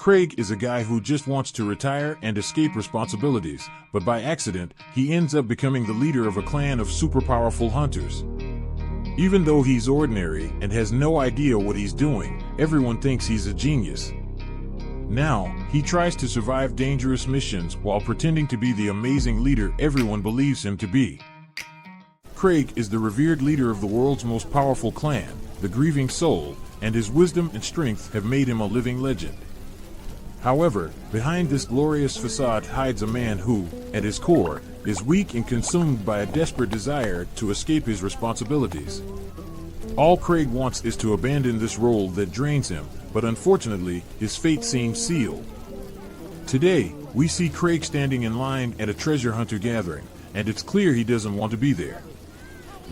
Craig is a guy who just wants to retire and escape responsibilities, but by accident, he ends up becoming the leader of a clan of super powerful hunters. Even though he's ordinary and has no idea what he's doing, everyone thinks he's a genius. Now, he tries to survive dangerous missions while pretending to be the amazing leader everyone believes him to be. Craig is the revered leader of the world's most powerful clan, the Grieving Soul, and his wisdom and strength have made him a living legend. However, behind this glorious facade hides a man who, at his core, is weak and consumed by a desperate desire to escape his responsibilities. All Craig wants is to abandon this role that drains him, but unfortunately, his fate seems sealed. Today, we see Craig standing in line at a treasure hunter gathering, and it's clear he doesn't want to be there.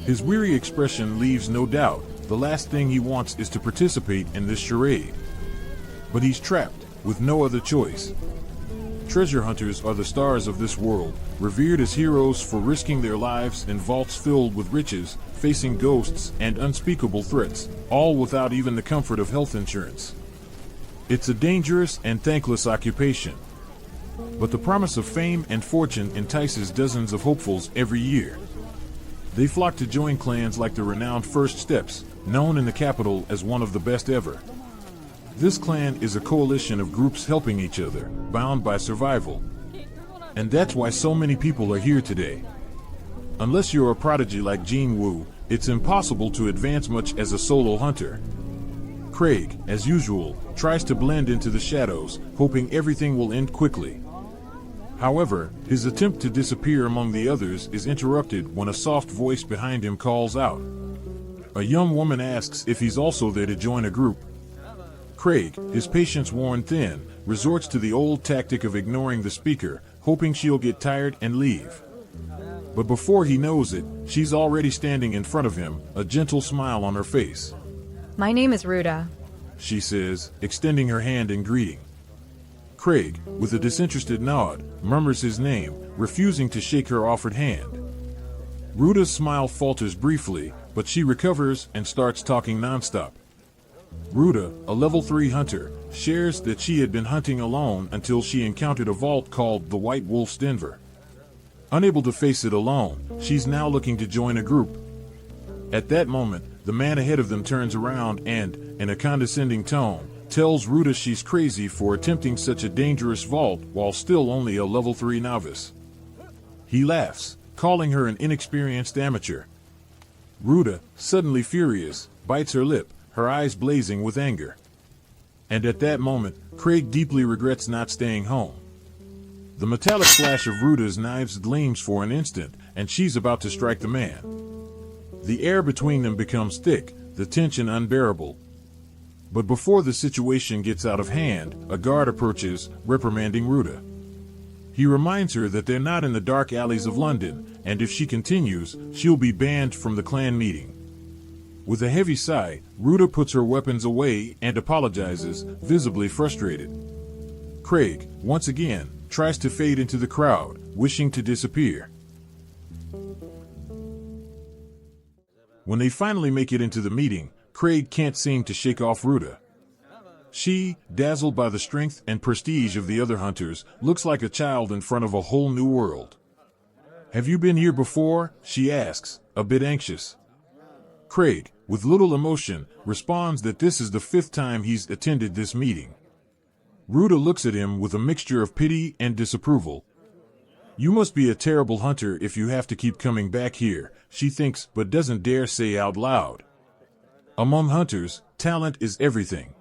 His weary expression leaves no doubt. The last thing he wants is to participate in this charade. But he's trapped, with no other choice. Treasure hunters are the stars of this world, revered as heroes for risking their lives in vaults filled with riches, facing ghosts and unspeakable threats, all without even the comfort of health insurance. It's a dangerous and thankless occupation. But the promise of fame and fortune entices dozens of hopefuls every year. They flock to join clans like the renowned First Steps, known in the capital as one of the best ever. This clan is a coalition of groups helping each other, bound by survival. And that's why so many people are here today. Unless you're a prodigy like Jin Woo, it's impossible to advance much as a solo hunter. Craig, as usual, tries to blend into the shadows, hoping everything will end quickly. However, his attempt to disappear among the others is interrupted when a soft voice behind him calls out. A young woman asks if he's also there to join a group. Craig, his patience worn thin, resorts to the old tactic of ignoring the speaker, hoping she'll get tired and leave. But before he knows it, she's already standing in front of him, a gentle smile on her face. My name is Ruda, she says, extending her hand in greeting. Craig, with a disinterested nod, murmurs his name, refusing to shake her offered hand. Ruda's smile falters briefly, but she recovers and starts talking nonstop. Ruda, a level 3 hunter, shares that she had been hunting alone until she encountered a vault called the White Wolf's Denver. Unable to face it alone, she's now looking to join a group. At that moment, the man ahead of them turns around and, in a condescending tone, tells Ruda she's crazy for attempting such a dangerous vault while still only a level 3 novice. He laughs, calling her an inexperienced amateur. Ruda, suddenly furious, bites her lip, her eyes blazing with anger. And at that moment, Craig deeply regrets not staying home. The metallic flash of Ruda's knives gleams for an instant, and she's about to strike the man. The air between them becomes thick, the tension unbearable. But before the situation gets out of hand, a guard approaches, reprimanding Ruda. He reminds her that they're not in the dark alleys of London, and if she continues, she'll be banned from the clan meeting. With a heavy sigh, Ruda puts her weapons away and apologizes, visibly frustrated. Craig, once again, tries to fade into the crowd, wishing to disappear. When they finally make it into the meeting, Craig can't seem to shake off Ruda. She, dazzled by the strength and prestige of the other hunters, looks like a child in front of a whole new world. Have you been here before? She asks, a bit anxious. Craig, with little emotion, responds that this is the 5th time he's attended this meeting. Ruda looks at him with a mixture of pity and disapproval. You must be a terrible hunter if you have to keep coming back here, she thinks, but doesn't dare say out loud. Among hunters, talent is everything.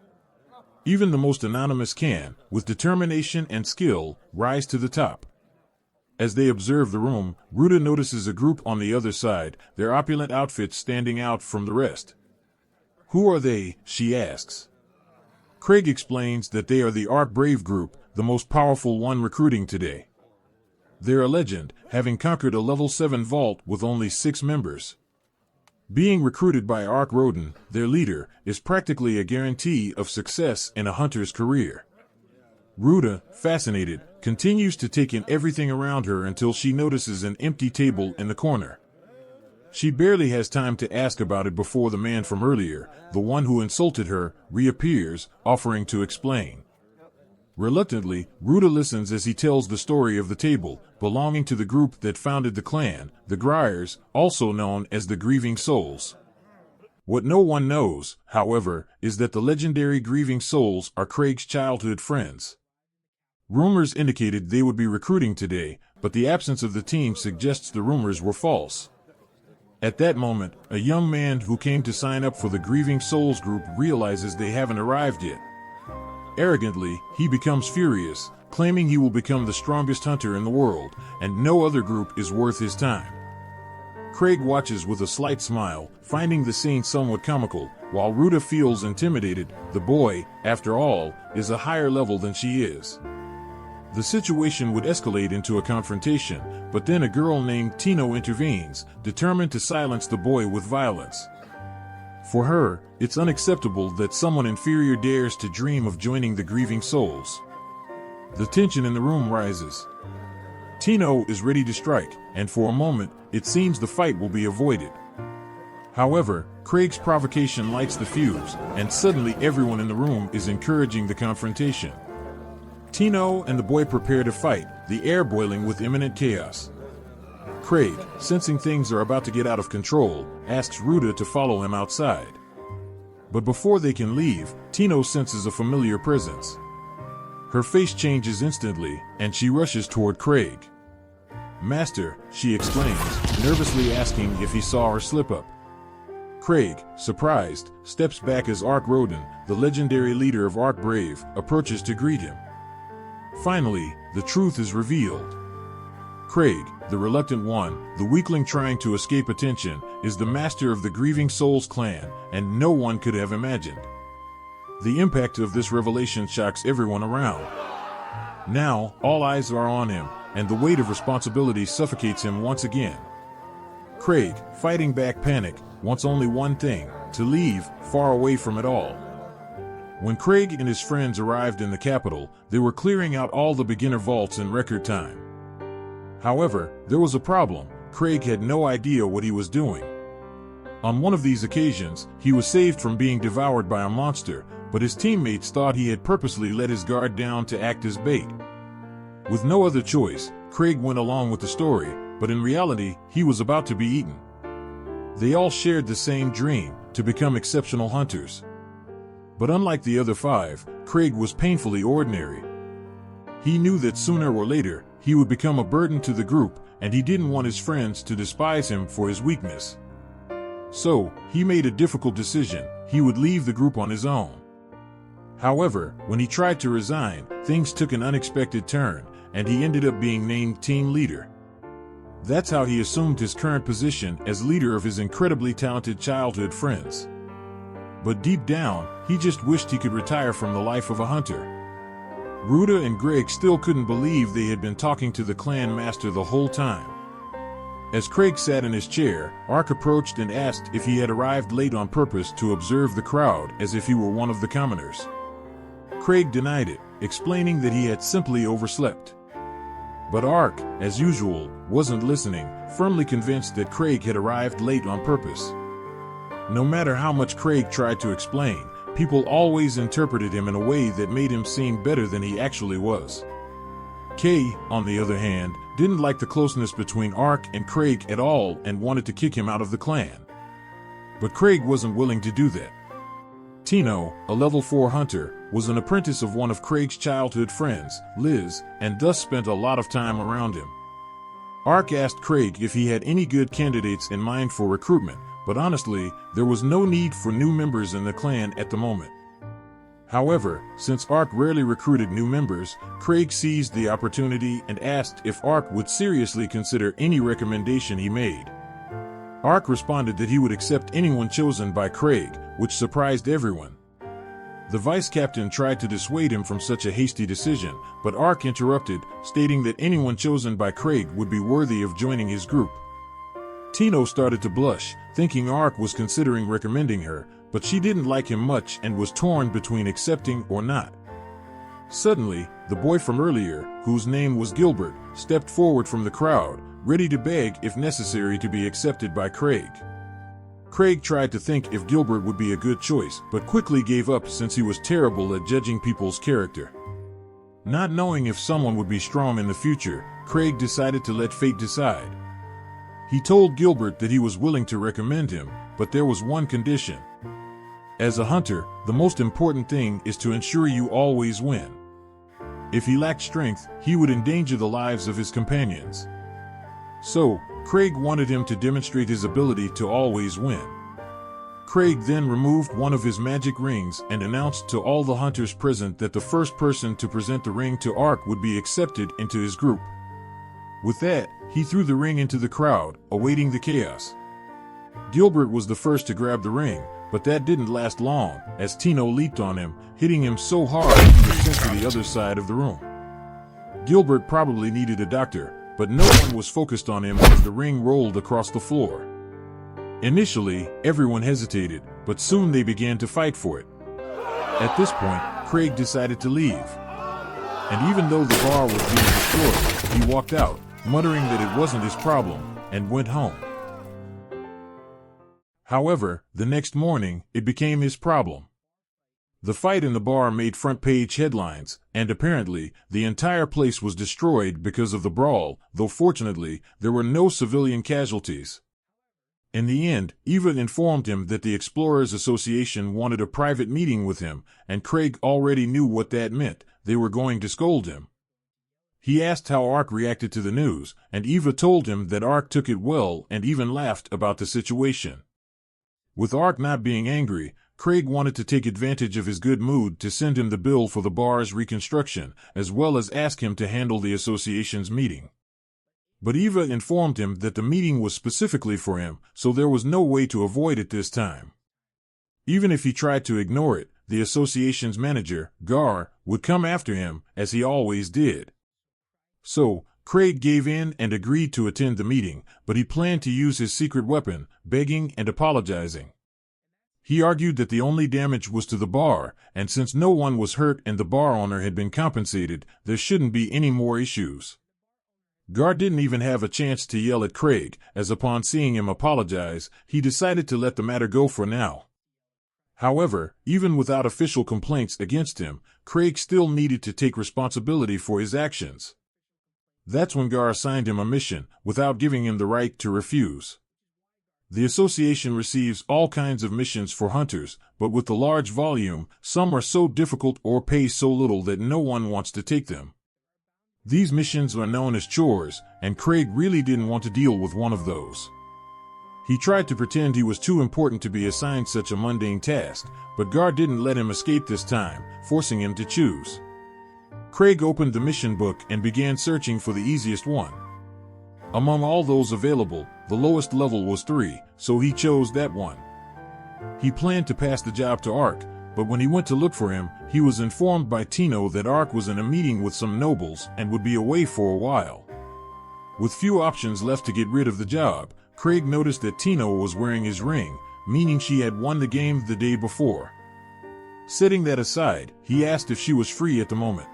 Even the most anonymous can, with determination and skill, rise to the top. As they observe the room, Ruda notices a group on the other side, their opulent outfits standing out from the rest. Who are they? She asks. Craig explains that they are the Ark Brave group, the most powerful one recruiting today. They're a legend, having conquered a level 7 vault with only 6 members. Being recruited by Ark Roden, their leader, is practically a guarantee of success in a hunter's career. Ruda, fascinated, continues to take in everything around her until she notices an empty table in the corner. She barely has time to ask about it before the man from earlier, the one who insulted her, reappears, offering to explain. Reluctantly, Ruta listens as he tells the story of the table, belonging to the group that founded the clan, the Griers, also known as the Grieving Souls. What no one knows, however, is that the legendary Grieving Souls are Craig's childhood friends. Rumors indicated they would be recruiting today, but the absence of the team suggests the rumors were false. At that moment, a young man who came to sign up for the Grieving Souls group realizes they haven't arrived yet. Arrogantly, he becomes furious, claiming he will become the strongest hunter in the world, and no other group is worth his time. Craig watches with a slight smile, finding the scene somewhat comical, while Ruta feels intimidated. The boy, after all, is a higher level than she is. The situation would escalate into a confrontation, but then a girl named Tino intervenes, determined to silence the boy with violence. For her, it's unacceptable that someone inferior dares to dream of joining the Grieving Souls. The tension in the room rises. Tino is ready to strike, and for a moment, it seems the fight will be avoided. However, Craig's provocation lights the fuse, and suddenly everyone in the room is encouraging the confrontation. Tino and the boy prepare to fight, the air boiling with imminent chaos. Craig, sensing things are about to get out of control, asks Ruta to follow him outside. But before they can leave, Tino senses a familiar presence. Her face changes instantly, and she rushes toward Craig. "Master," she exclaims, nervously asking if he saw her slip up. Craig, surprised, steps back as Ark Roden, the legendary leader of Ark Brave, approaches to greet him. Finally, the truth is revealed. Craig, the reluctant one, the weakling trying to escape attention, is the master of the Grieving Souls clan, and no one could have imagined. The impact of this revelation shocks everyone around. Now, all eyes are on him, and the weight of responsibility suffocates him once again. Craig, fighting back panic, wants only one thing: to leave, far away from it all. When Craig and his friends arrived in the capital, they were clearing out all the beginner vaults in record time. However, there was a problem. Craig had no idea what he was doing. On one of these occasions, he was saved from being devoured by a monster, but his teammates thought he had purposely let his guard down to act as bait. With no other choice, Craig went along with the story, but in reality, he was about to be eaten. They all shared the same dream, to become exceptional hunters. But unlike the other five, Craig was painfully ordinary. He knew that sooner or later, he would become a burden to the group, and he didn't want his friends to despise him for his weakness. So, he made a difficult decision: he would leave the group on his own. However, when he tried to resign, things took an unexpected turn, and he ended up being named team leader. That's how he assumed his current position as leader of his incredibly talented childhood friends. But deep down, he just wished he could retire from the life of a hunter. Ruta and Greg still couldn't believe they had been talking to the clan master the whole time. As Craig sat in his chair, Ark approached and asked if he had arrived late on purpose to observe the crowd as if he were one of the commoners. Craig denied it, explaining that he had simply overslept. But Ark, as usual, wasn't listening, firmly convinced that Craig had arrived late on purpose. No matter how much Craig tried to explain, people always interpreted him in a way that made him seem better than he actually was. Kay, on the other hand, didn't like the closeness between Ark and Craig at all and wanted to kick him out of the clan. But Craig wasn't willing to do that. Tino, a level 4 hunter, was an apprentice of one of Craig's childhood friends, Liz, and thus spent a lot of time around him. Ark asked Craig if he had any good candidates in mind for recruitment, but honestly, there was no need for new members in the clan at the moment. However, since Ark rarely recruited new members, Craig seized the opportunity and asked if Ark would seriously consider any recommendation he made. Ark responded that he would accept anyone chosen by Craig, which surprised everyone. The vice captain tried to dissuade him from such a hasty decision, but Ark interrupted, stating that anyone chosen by Craig would be worthy of joining his group. Tino started to blush, thinking Ark was considering recommending her, but she didn't like him much and was torn between accepting or not. Suddenly, the boy from earlier, whose name was Gilbert, stepped forward from the crowd, ready to beg if necessary to be accepted by Craig. Craig tried to think if Gilbert would be a good choice, but quickly gave up since he was terrible at judging people's character. Not knowing if someone would be strong in the future, Craig decided to let fate decide. He told Gilbert that he was willing to recommend him, but there was one condition. As a hunter, the most important thing is to ensure you always win. If he lacked strength, he would endanger the lives of his companions. So, Craig wanted him to demonstrate his ability to always win. Craig then removed one of his magic rings and announced to all the hunters present that the first person to present the ring to Ark would be accepted into his group. With that, he threw the ring into the crowd, awaiting the chaos. Gilbert was the first to grab the ring, but that didn't last long, as Tino leaped on him, hitting him so hard he was sent to the other side of the room. Gilbert probably needed a doctor, but no one was focused on him as the ring rolled across the floor. Initially, everyone hesitated, but soon they began to fight for it. At this point, Craig decided to leave. And even though the bar was being destroyed, he walked out, muttering that it wasn't his problem, and went home. However, the next morning, it became his problem. The fight in the bar made front-page headlines, and apparently, the entire place was destroyed because of the brawl, though fortunately, there were no civilian casualties. In the end, Eva informed him that the Explorers Association wanted a private meeting with him, and Craig already knew what that meant. They were going to scold him. He asked how Ark reacted to the news, and Eva told him that Ark took it well and even laughed about the situation. With Ark not being angry, Craig wanted to take advantage of his good mood to send him the bill for the bar's reconstruction, as well as ask him to handle the association's meeting. But Eva informed him that the meeting was specifically for him, so there was no way to avoid it this time. Even if he tried to ignore it, the association's manager, Gar, would come after him, as he always did. So, Craig gave in and agreed to attend the meeting, but he planned to use his secret weapon, begging and apologizing. He argued that the only damage was to the bar, and since no one was hurt and the bar owner had been compensated, there shouldn't be any more issues. Gar didn't even have a chance to yell at Craig, as upon seeing him apologize, he decided to let the matter go for now. However, even without official complaints against him, Craig still needed to take responsibility for his actions. That's when Gar assigned him a mission, without giving him the right to refuse. The association receives all kinds of missions for hunters, but with the large volume, some are so difficult or pay so little that no one wants to take them. These missions are known as chores, and Craig really didn't want to deal with one of those. He tried to pretend he was too important to be assigned such a mundane task, but Gar didn't let him escape this time, forcing him to choose. Craig opened the mission book and began searching for the easiest one. Among all those available, the lowest level was 3, so he chose that one. He planned to pass the job to Ark, but when he went to look for him, he was informed by Tino that Ark was in a meeting with some nobles and would be away for a while. With few options left to get rid of the job, Craig noticed that Tino was wearing his ring, meaning she had won the game the day before. Setting that aside, he asked if she was free at the moment.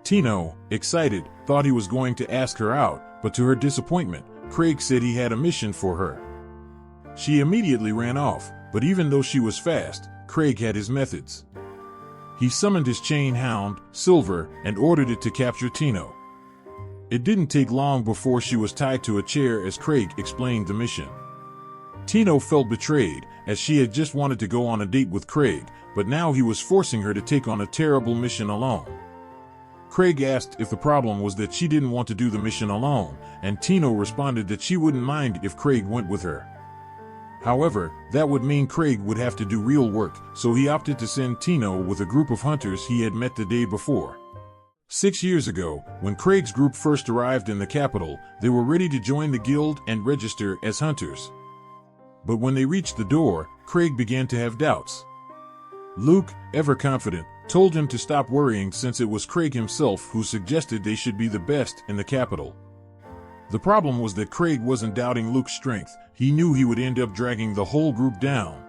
Tino, excited, thought he was going to ask her out, but to her disappointment, Craig said he had a mission for her. She immediately ran off, but even though she was fast, Craig had his methods. He summoned his chain hound, Silver, and ordered it to capture Tino. It didn't take long before she was tied to a chair as Craig explained the mission. Tino felt betrayed, as she had just wanted to go on a date with Craig, but now he was forcing her to take on a terrible mission alone. Craig asked if the problem was that she didn't want to do the mission alone, and Tino responded that she wouldn't mind if Craig went with her. However, that would mean Craig would have to do real work, so he opted to send Tino with a group of hunters he had met the day before. 6 years ago, when Craig's group first arrived in the capital, they were ready to join the guild and register as hunters. But when they reached the door, Craig began to have doubts. Luke, ever confident, told him to stop worrying since it was Craig himself who suggested they should be the best in the capital. The problem was that Craig wasn't doubting Luke's strength, he knew he would end up dragging the whole group down.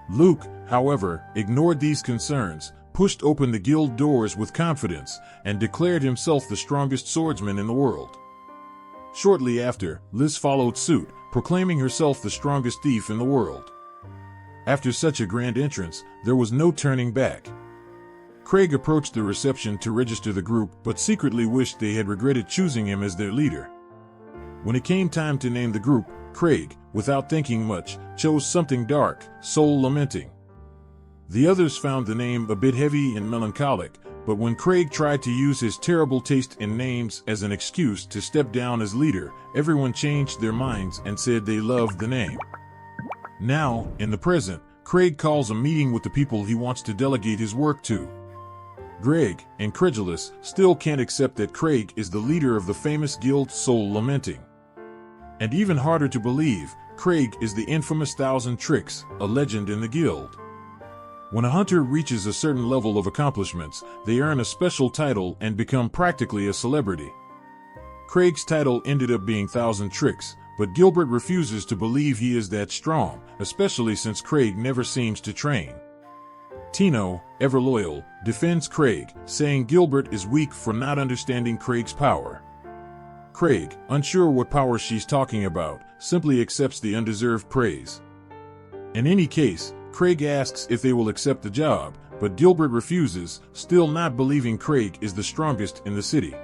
Luke, however, ignored these concerns, pushed open the guild doors with confidence, and declared himself the strongest swordsman in the world. Shortly after, Liz followed suit, proclaiming herself the strongest thief in the world. After such a grand entrance, there was no turning back. Craig approached the reception to register the group, but secretly wished they had regretted choosing him as their leader. When it came time to name the group, Craig, without thinking much, chose something dark, soul lamenting. The others found the name a bit heavy and melancholic, but when Craig tried to use his terrible taste in names as an excuse to step down as leader, everyone changed their minds and said they loved the name. Now, in the present, Craig calls a meeting with the people he wants to delegate his work to. Greg, incredulous, still can't accept that Craig is the leader of the famous guild Soul Lamenting. And even harder to believe, Craig is the infamous Thousand Tricks, a legend in the guild. When a hunter reaches a certain level of accomplishments, they earn a special title and become practically a celebrity. Craig's title ended up being Thousand Tricks, but Gilbert refuses to believe he is that strong, especially since Craig never seems to train. Tino, ever loyal, defends Craig, saying Gilbert is weak for not understanding Craig's power. Craig, unsure what power she's talking about, simply accepts the undeserved praise. In any case, Craig asks if they will accept the job, but Gilbert refuses, still not believing Craig is the strongest in the city.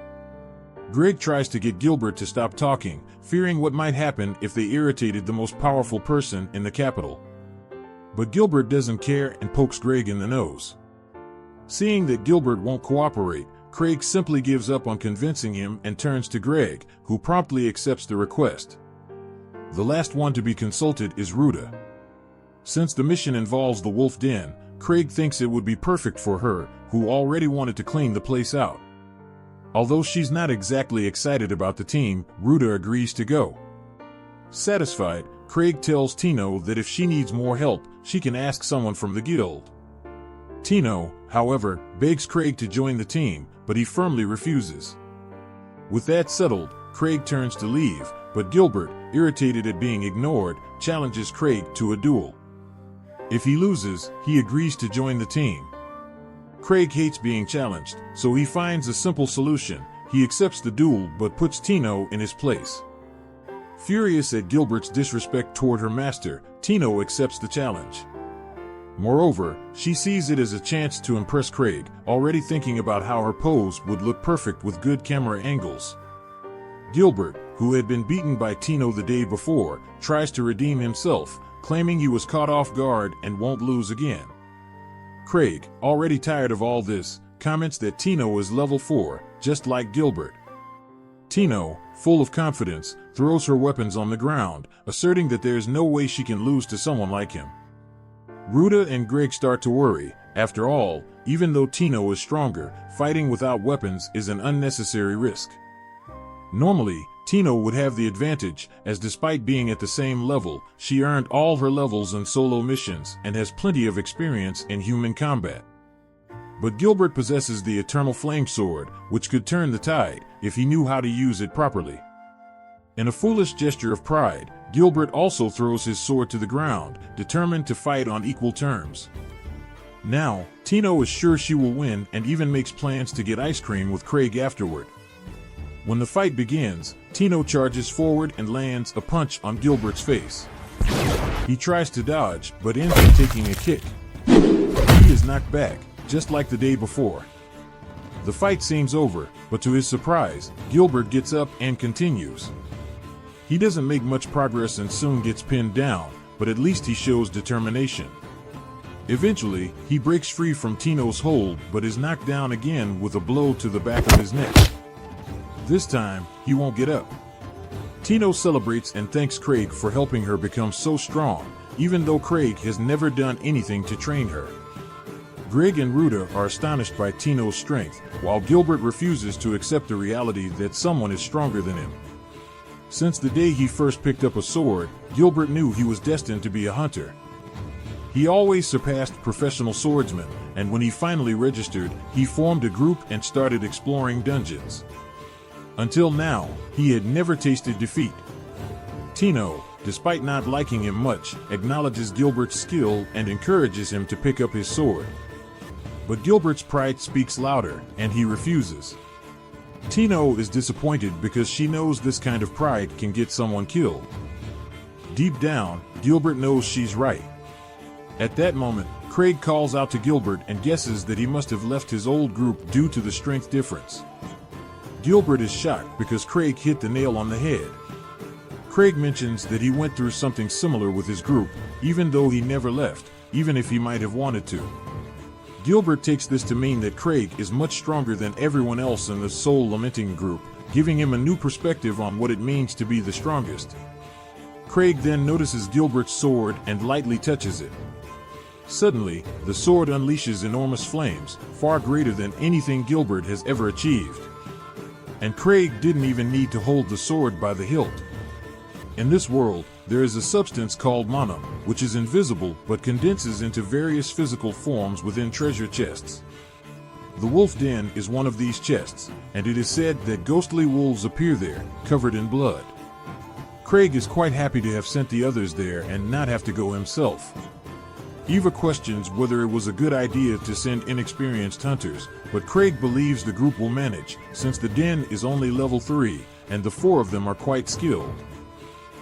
Greg tries to get Gilbert to stop talking, fearing what might happen if they irritated the most powerful person in the capital. But Gilbert doesn't care and pokes Greg in the nose. Seeing that Gilbert won't cooperate, Craig simply gives up on convincing him and turns to Greg, who promptly accepts the request. The last one to be consulted is Ruta. Since the mission involves the Wolf Den, Craig thinks it would be perfect for her, who already wanted to clean the place out. Although she's not exactly excited about the team, Ruta agrees to go. Satisfied, Craig tells Tino that if she needs more help, she can ask someone from the guild. Tino, however, begs Craig to join the team, but he firmly refuses. With that settled, Craig turns to leave, but Gilbert, irritated at being ignored, challenges Craig to a duel. If he loses, he agrees to join the team. Craig hates being challenged, so he finds a simple solution. He accepts the duel but puts Tino in his place. Furious at Gilbert's disrespect toward her master, Tino accepts the challenge. Moreover, she sees it as a chance to impress Craig, already thinking about how her pose would look perfect with good camera angles. Gilbert, who had been beaten by Tino the day before, tries to redeem himself, claiming he was caught off guard and won't lose again. Craig, already tired of all this, comments that Tino is level 4, just like Gilbert. Tino, full of confidence, throws her weapons on the ground, asserting that there's no way she can lose to someone like him. Ruta and Greg start to worry. After all, even though Tino is stronger, fighting without weapons is an unnecessary risk. Normally, Tino would have the advantage, as despite being at the same level, she earned all her levels in solo missions and has plenty of experience in human combat. But Gilbert possesses the Eternal Flame Sword, which could turn the tide if he knew how to use it properly. In a foolish gesture of pride, Gilbert also throws his sword to the ground, determined to fight on equal terms. Now, Tino is sure she will win and even makes plans to get ice cream with Craig afterward. When the fight begins, Tino charges forward and lands a punch on Gilbert's face. He tries to dodge, but ends up taking a kick. He is knocked back, just like the day before. The fight seems over, but to his surprise, Gilbert gets up and continues. He doesn't make much progress and soon gets pinned down, but at least he shows determination. Eventually, he breaks free from Tino's hold but is knocked down again with a blow to the back of his neck. This time, he won't get up. Tino celebrates and thanks Craig for helping her become so strong, even though Craig has never done anything to train her. Greg and Ruta are astonished by Tino's strength, while Gilbert refuses to accept the reality that someone is stronger than him. Since the day he first picked up a sword, Gilbert knew he was destined to be a hunter. He always surpassed professional swordsmen, and when he finally registered, he formed a group and started exploring dungeons. Until now, he had never tasted defeat. Tino, despite not liking him much, acknowledges Gilbert's skill and encourages him to pick up his sword. But Gilbert's pride speaks louder, and he refuses. Tino is disappointed because she knows this kind of pride can get someone killed. Deep down, Gilbert knows she's right. At that moment, Craig calls out to Gilbert and guesses that he must have left his old group due to the strength difference. Gilbert is shocked because Craig hit the nail on the head. Craig mentions that he went through something similar with his group, even though he never left, even if he might have wanted to. Gilbert takes this to mean that Craig is much stronger than everyone else in the Soul Lamenting group, giving him a new perspective on what it means to be the strongest. Craig then notices Gilbert's sword and lightly touches it. Suddenly, the sword unleashes enormous flames, far greater than anything Gilbert has ever achieved. And Craig didn't even need to hold the sword by the hilt. In this world, there is a substance called mana, which is invisible but condenses into various physical forms within treasure chests. The wolf den is one of these chests, and it is said that ghostly wolves appear there, covered in blood. Craig is quite happy to have sent the others there and not have to go himself. Eva questions whether it was a good idea to send inexperienced hunters, but Craig believes the group will manage, since the den is only level 3, and the 4 of them are quite skilled.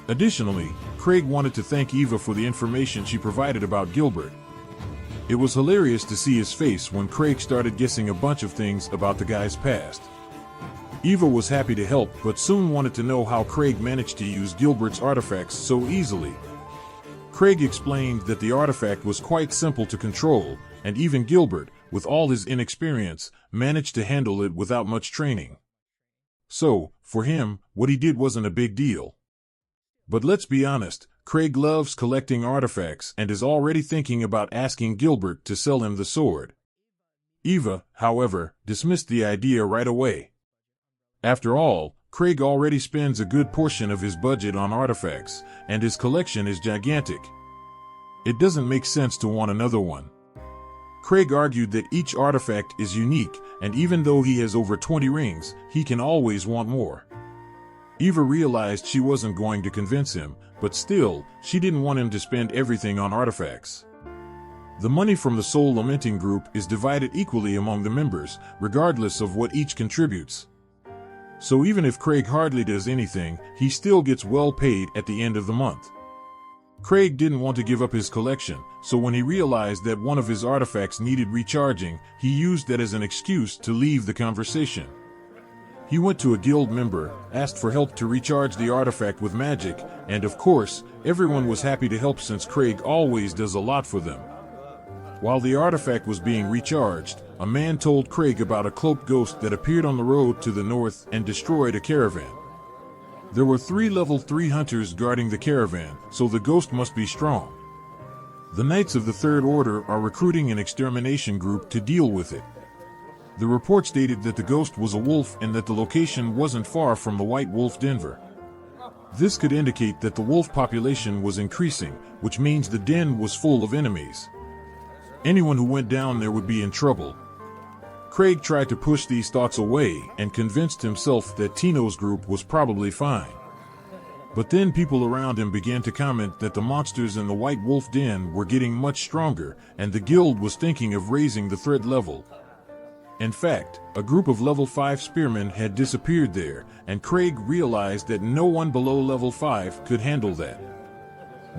Additionally, Craig wanted to thank Eva for the information she provided about Gilbert. It was hilarious to see his face when Craig started guessing a bunch of things about the guy's past. Eva was happy to help, but soon wanted to know how Craig managed to use Gilbert's artifacts so easily. Craig explained that the artifact was quite simple to control, and even Gilbert, with all his inexperience, managed to handle it without much training. So, for him, what he did wasn't a big deal. But let's be honest, Craig loves collecting artifacts and is already thinking about asking Gilbert to sell him the sword. Eva, however, dismissed the idea right away. After all, Craig already spends a good portion of his budget on artifacts, and his collection is gigantic. It doesn't make sense to want another one. Craig argued that each artifact is unique, and even though he has over 20 rings, he can always want more. Eva realized she wasn't going to convince him, but still, she didn't want him to spend everything on artifacts. The money from the Soul Lamenting group is divided equally among the members, regardless of what each contributes. So even if Craig hardly does anything, he still gets well paid at the end of the month. Craig didn't want to give up his collection, so when he realized that one of his artifacts needed recharging, he used that as an excuse to leave the conversation. He went to a guild member, asked for help to recharge the artifact with magic, and of course, everyone was happy to help since Craig always does a lot for them. While the artifact was being recharged, a man told Craig about a cloaked ghost that appeared on the road to the north and destroyed a caravan. There were 3 level 3 hunters guarding the caravan, so the ghost must be strong. The Knights of the Third Order are recruiting an extermination group to deal with it. The report stated that the ghost was a wolf and that the location wasn't far from the White Wolf Denver. This could indicate that the wolf population was increasing, which means the den was full of enemies. Anyone who went down there would be in trouble. Craig tried to push these thoughts away and convinced himself that Tino's group was probably fine. But then people around him began to comment that the monsters in the White Wolf Den were getting much stronger, and the guild was thinking of raising the threat level. In fact, a group of level 5 spearmen had disappeared there, and Craig realized that no one below level 5 could handle that.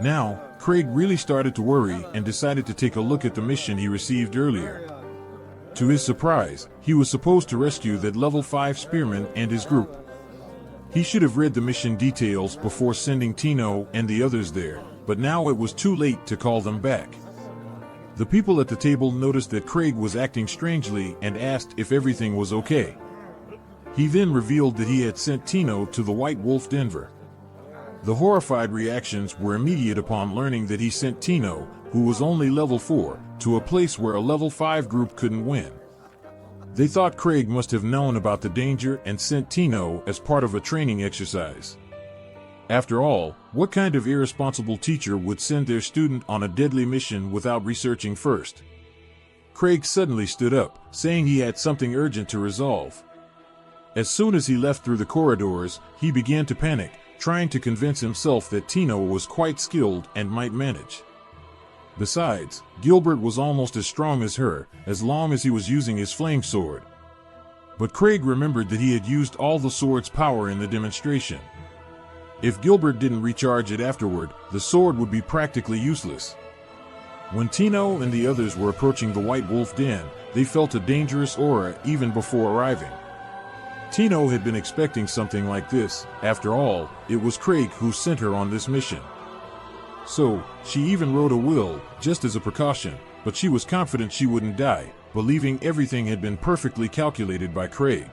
Now, Craig really started to worry and decided to take a look at the mission he received earlier. To his surprise, he was supposed to rescue that level 5 spearman and his group. He should have read the mission details before sending Tino and the others there, but now it was too late to call them back. The people at the table noticed that Craig was acting strangely and asked if everything was okay. He then revealed that he had sent Tino to the White Wolf Denver. The horrified reactions were immediate upon learning that he sent Tino, who was only level 4, to a place where a level 5 group couldn't win. They thought Craig must have known about the danger and sent Tino as part of a training exercise. After all, what kind of irresponsible teacher would send their student on a deadly mission without researching first? Craig suddenly stood up, saying he had something urgent to resolve. As soon as he left through the corridors, he began to panic, trying to convince himself that Tino was quite skilled and might manage. Besides, Gilbert was almost as strong as her, as long as he was using his flame sword. But Craig remembered that he had used all the sword's power in the demonstration. If Gilbert didn't recharge it afterward, the sword would be practically useless. When Tino and the others were approaching the White Wolf Den, they felt a dangerous aura even before arriving. Tino had been expecting something like this. After all, it was Craig who sent her on this mission. So, she even wrote a will, just as a precaution, but she was confident she wouldn't die, believing everything had been perfectly calculated by Craig.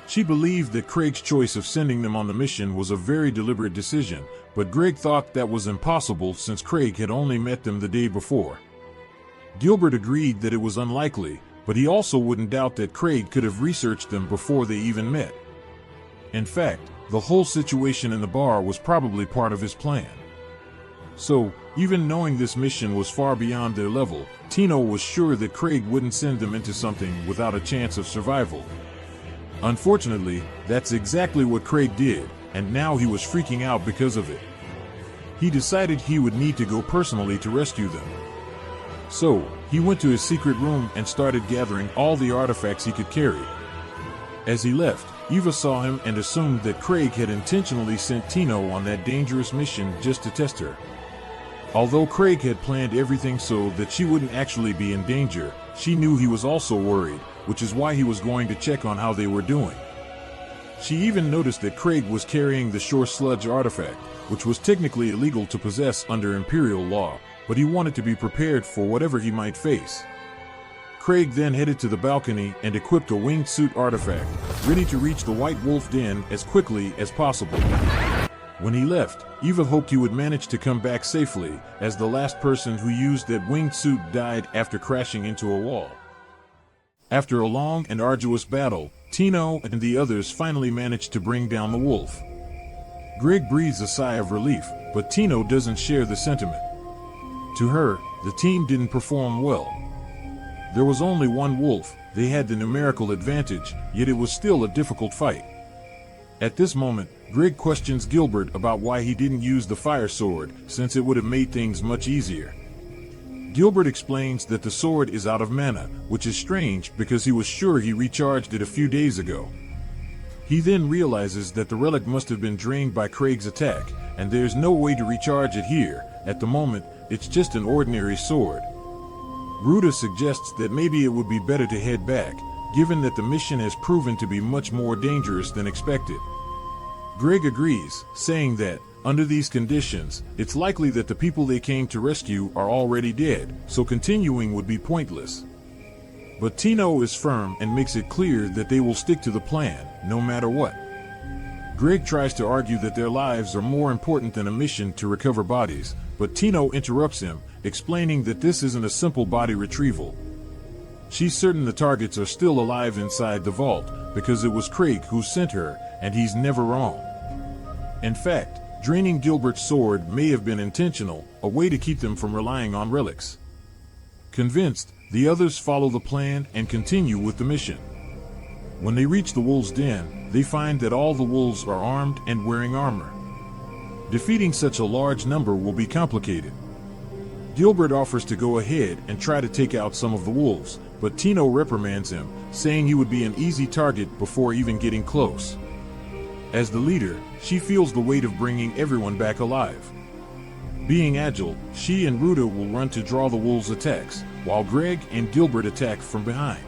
She believed that Craig's choice of sending them on the mission was a very deliberate decision, but Greg thought that was impossible since Craig had only met them the day before. Gilbert agreed that it was unlikely, but he also wouldn't doubt that Craig could have researched them before they even met. In fact, the whole situation in the bar was probably part of his plan. So, even knowing this mission was far beyond their level, Tino was sure that Craig wouldn't send them into something without a chance of survival. Unfortunately, that's exactly what Craig did, and now he was freaking out because of it. He decided he would need to go personally to rescue them. So, he went to his secret room and started gathering all the artifacts he could carry. As he left, Eva saw him and assumed that Craig had intentionally sent Tino on that dangerous mission just to test her. Although Craig had planned everything so that she wouldn't actually be in danger, she knew he was also worried, which is why he was going to check on how they were doing. She even noticed that Craig was carrying the Shore Sludge artifact, which was technically illegal to possess under Imperial law, but he wanted to be prepared for whatever he might face. Craig then headed to the balcony and equipped a winged suit artifact, ready to reach the White Wolf Den as quickly as possible. When he left, Eva hoped he would manage to come back safely, as the last person who used that winged suit died after crashing into a wall. After a long and arduous battle, Tino and the others finally managed to bring down the wolf. Greg breathes a sigh of relief, but Tino doesn't share the sentiment. To her, the team didn't perform well. There was only one wolf, they had the numerical advantage, yet it was still a difficult fight. At this moment, Greg questions Gilbert about why he didn't use the fire sword, since it would have made things much easier. Gilbert explains that the sword is out of mana, which is strange because he was sure he recharged it a few days ago. He then realizes that the relic must have been drained by Craig's attack, and there's no way to recharge it here. At the moment, it's just an ordinary sword. Ruda suggests that maybe it would be better to head back, given that the mission has proven to be much more dangerous than expected. Greg agrees, saying that, under these conditions, it's likely that the people they came to rescue are already dead, so continuing would be pointless. But Tino is firm and makes it clear that they will stick to the plan, no matter what. Greg tries to argue that their lives are more important than a mission to recover bodies, but Tino interrupts him, explaining that this isn't a simple body retrieval. She's certain the targets are still alive inside the vault, because it was Craig who sent her, and he's never wrong. In fact, draining Gilbert's sword may have been intentional, a way to keep them from relying on relics. Convinced, the others follow the plan and continue with the mission. When they reach the wolves' den, they find that all the wolves are armed and wearing armor. Defeating such a large number will be complicated. Gilbert offers to go ahead and try to take out some of the wolves, but Tino reprimands him, saying he would be an easy target before even getting close. As the leader, she feels the weight of bringing everyone back alive. Being agile, she and Ruda will run to draw the wolves' attacks, while Greg and Gilbert attack from behind.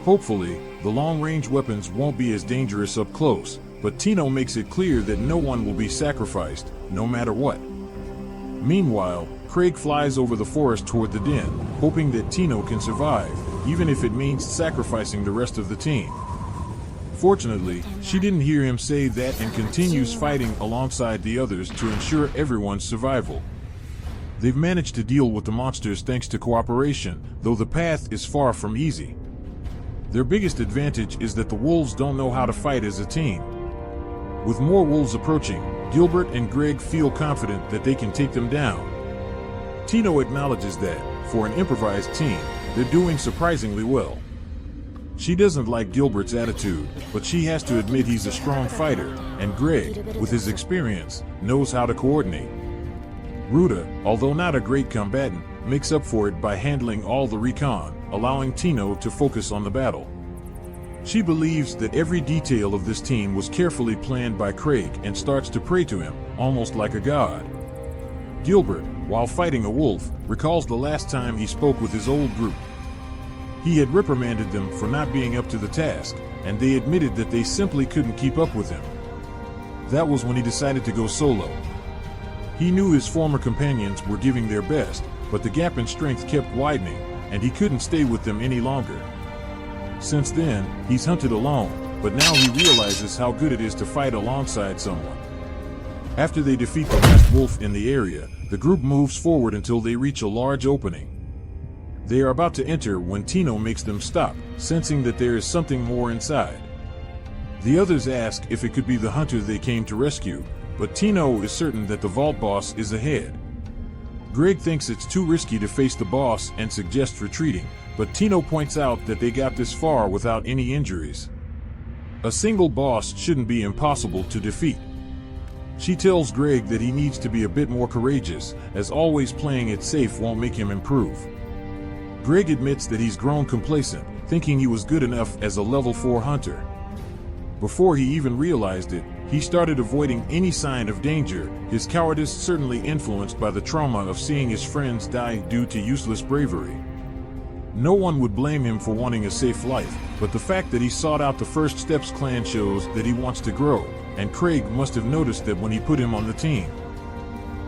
Hopefully, the long-range weapons won't be as dangerous up close, but Tino makes it clear that no one will be sacrificed, no matter what. Meanwhile, Craig flies over the forest toward the den, hoping that Tino can survive, even if it means sacrificing the rest of the team. Fortunately, she didn't hear him say that and continues fighting alongside the others to ensure everyone's survival. They've managed to deal with the monsters thanks to cooperation, though the path is far from easy. Their biggest advantage is that the wolves don't know how to fight as a team. With more wolves approaching, Gilbert and Greg feel confident that they can take them down. Tino acknowledges that, for an improvised team, they're doing surprisingly well. She doesn't like Gilbert's attitude, but she has to admit he's a strong fighter, and Greg, with his experience, knows how to coordinate. Ruda, although not a great combatant, makes up for it by handling all the recon, allowing Tino to focus on the battle. She believes that every detail of this team was carefully planned by Craig and starts to pray to him, almost like a god. Gilbert, while fighting a wolf, recalls the last time he spoke with his old group. He had reprimanded them for not being up to the task, and they admitted that they simply couldn't keep up with him. That was when he decided to go solo. He knew his former companions were giving their best, but the gap in strength kept widening, and he couldn't stay with them any longer. Since then, he's hunted alone, but now he realizes how good it is to fight alongside someone. After they defeat the last wolf in the area, the group moves forward until they reach a large opening. They are about to enter when Tino makes them stop, sensing that there is something more inside. The others ask if it could be the hunter they came to rescue, but Tino is certain that the vault boss is ahead. Greg thinks it's too risky to face the boss and suggests retreating, but Tino points out that they got this far without any injuries. A single boss shouldn't be impossible to defeat. She tells Greg that he needs to be a bit more courageous, as always playing it safe won't make him improve. Greg admits that he's grown complacent, thinking he was good enough as a level 4 hunter. Before he even realized it, he started avoiding any sign of danger, his cowardice certainly influenced by the trauma of seeing his friends die due to useless bravery. No one would blame him for wanting a safe life, but the fact that he sought out the First Steps clan shows that he wants to grow, and Craig must have noticed that when he put him on the team.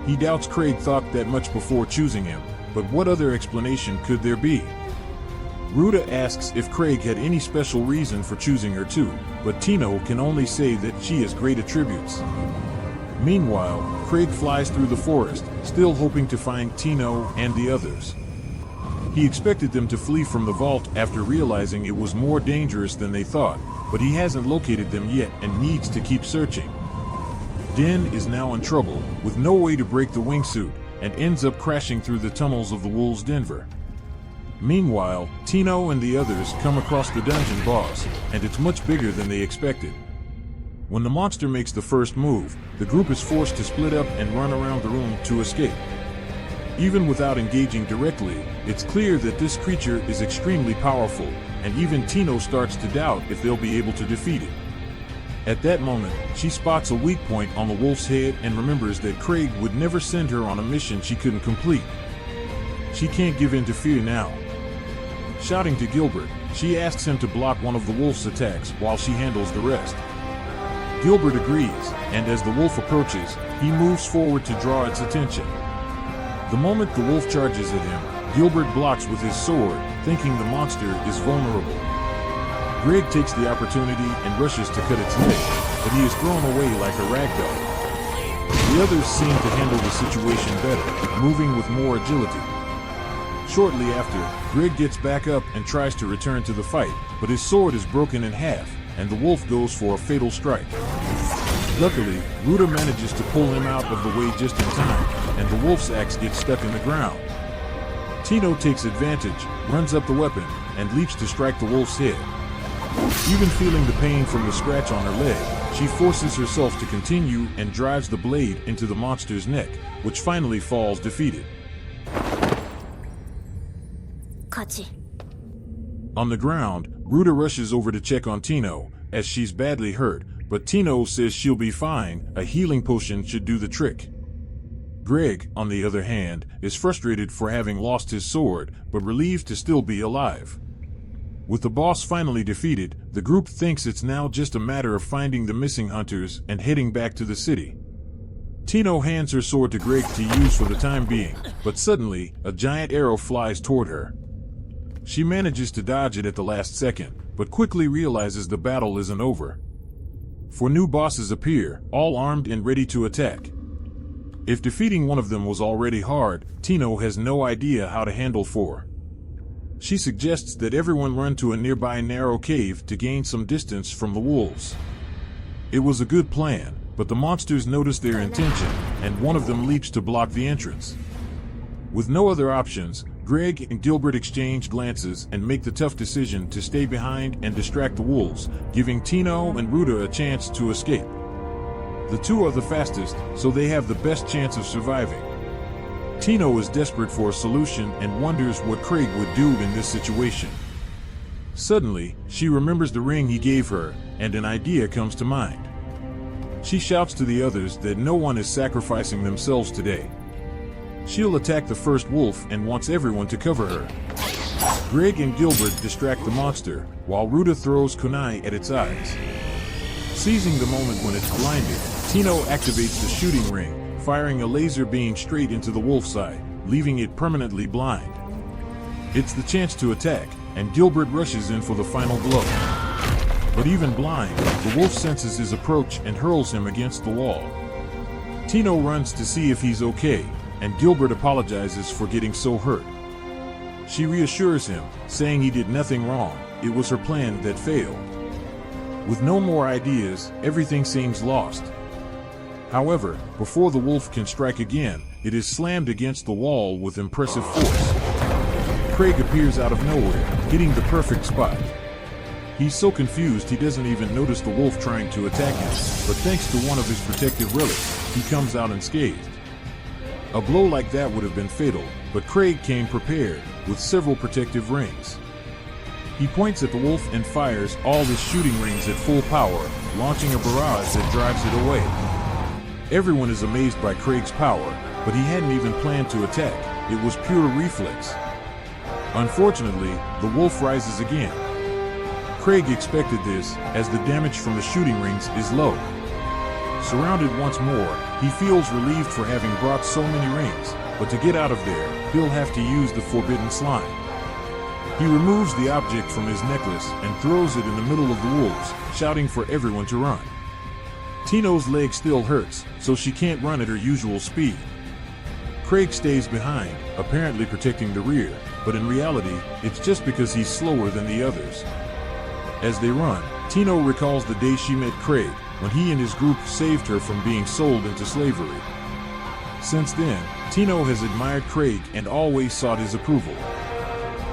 He doubts Craig thought that much before choosing him, but what other explanation could there be? Ruta asks if Craig had any special reason for choosing her too, but Tino can only say that she has great attributes. Meanwhile, Craig flies through the forest, still hoping to find Tino and the others. He expected them to flee from the vault after realizing it was more dangerous than they thought, but he hasn't located them yet and needs to keep searching. Den is now in trouble, with no way to break the wingsuit, and ends up crashing through the tunnels of the Wolves' Denver. Meanwhile, Tino and the others come across the dungeon boss, and it's much bigger than they expected. When the monster makes the first move, the group is forced to split up and run around the room to escape. Even without engaging directly, it's clear that this creature is extremely powerful, and even Tino starts to doubt if they'll be able to defeat it. At that moment, she spots a weak point on the wolf's head and remembers that Craig would never send her on a mission she couldn't complete. She can't give in to fear now. Shouting to Gilbert, she asks him to block one of the wolf's attacks while she handles the rest. Gilbert agrees, and as the wolf approaches, he moves forward to draw its attention. The moment the wolf charges at him, Gilbert blocks with his sword, thinking the monster is vulnerable. Greg takes the opportunity and rushes to cut its leg, but he is thrown away like a ragdoll. The others seem to handle the situation better, moving with more agility. Shortly after, Greg gets back up and tries to return to the fight, but his sword is broken in half, and the wolf goes for a fatal strike. Luckily, Ruta manages to pull him out of the way just in time, and the wolf's axe gets stuck in the ground. Tino takes advantage, runs up the weapon, and leaps to strike the wolf's head. Even feeling the pain from the scratch on her leg, she forces herself to continue and drives the blade into the monster's neck, which finally falls defeated. On the ground, Ruta rushes over to check on Tino, as she's badly hurt, but Tino says she'll be fine, a healing potion should do the trick. Greg, on the other hand, is frustrated for having lost his sword, but relieved to still be alive. With the boss finally defeated, the group thinks it's now just a matter of finding the missing hunters and heading back to the city. Tino hands her sword to Greg to use for the time being, but suddenly, a giant arrow flies toward her. She manages to dodge it at the last second, but quickly realizes the battle isn't over. For new bosses appear, all armed and ready to attack. If defeating one of them was already hard, Tino has no idea how to handle 4. She suggests that everyone run to a nearby narrow cave to gain some distance from the wolves. It was a good plan, but the monsters notice their intention, and one of them leaps to block the entrance. With no other options, Greg and Gilbert exchange glances and make the tough decision to stay behind and distract the wolves, giving Tino and Ruta a chance to escape. The two are the fastest, so they have the best chance of surviving. Tino is desperate for a solution and wonders what Craig would do in this situation. Suddenly, she remembers the ring he gave her, and an idea comes to mind. She shouts to the others that no one is sacrificing themselves today. She'll attack the first wolf and wants everyone to cover her. Greg and Gilbert distract the monster, while Ruta throws kunai at its eyes. Seizing the moment when it's blinded, Tino activates the shooting ring, firing a laser beam straight into the wolf's eye, leaving it permanently blind. It's the chance to attack, and Gilbert rushes in for the final blow. But even blind, the wolf senses his approach and hurls him against the wall. Tino runs to see if he's okay, and Gilbert apologizes for getting so hurt. She reassures him, saying he did nothing wrong, it was her plan that failed. With no more ideas, everything seems lost. However, before the wolf can strike again, it is slammed against the wall with impressive force. Craig appears out of nowhere, hitting the perfect spot. He's so confused he doesn't even notice the wolf trying to attack him, but thanks to one of his protective relics, he comes out unscathed. A blow like that would have been fatal, but Craig came prepared, with several protective rings. He points at the wolf and fires all his shooting rings at full power, launching a barrage that drives it away. Everyone is amazed by Craig's power, but he hadn't even planned to attack, it was pure reflex. Unfortunately, the wolf rises again. Craig expected this, as the damage from the shooting rings is low. Surrounded once more, he feels relieved for having brought so many rings, but to get out of there, he'll have to use the forbidden slime. He removes the object from his necklace and throws it in the middle of the wolves, shouting for everyone to run. Tino's leg still hurts, so she can't run at her usual speed. Craig stays behind, apparently protecting the rear, but in reality, it's just because he's slower than the others. As they run, Tino recalls the day she met Craig, when he and his group saved her from being sold into slavery. Since then, Tino has admired Craig and always sought his approval.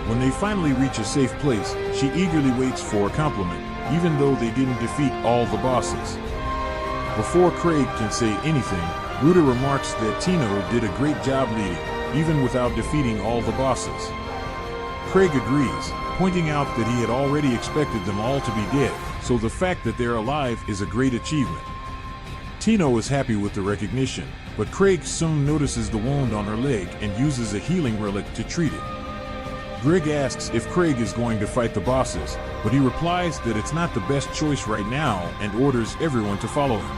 When they finally reach a safe place, she eagerly waits for a compliment, even though they didn't defeat all the bosses. Before Craig can say anything, Ruta remarks that Tino did a great job leading, even without defeating all the bosses. Craig agrees, pointing out that he had already expected them all to be dead, so the fact that they're alive is a great achievement. Tino is happy with the recognition, but Craig soon notices the wound on her leg and uses a healing relic to treat it. Greg asks if Craig is going to fight the bosses, but he replies that it's not the best choice right now and orders everyone to follow him.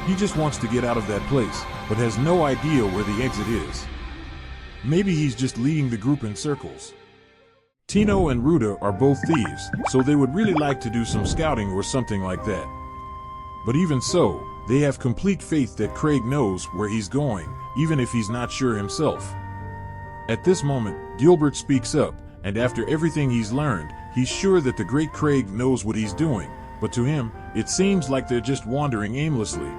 He just wants to get out of that place, but has no idea where the exit is. Maybe he's just leading the group in circles. Tino and Ruta are both thieves, so they would really like to do some scouting or something like that. But even so, they have complete faith that Craig knows where he's going, even if he's not sure himself. At this moment, Gilbert speaks up, and after everything he's learned, he's sure that the great Craig knows what he's doing, but to him, it seems like they're just wandering aimlessly.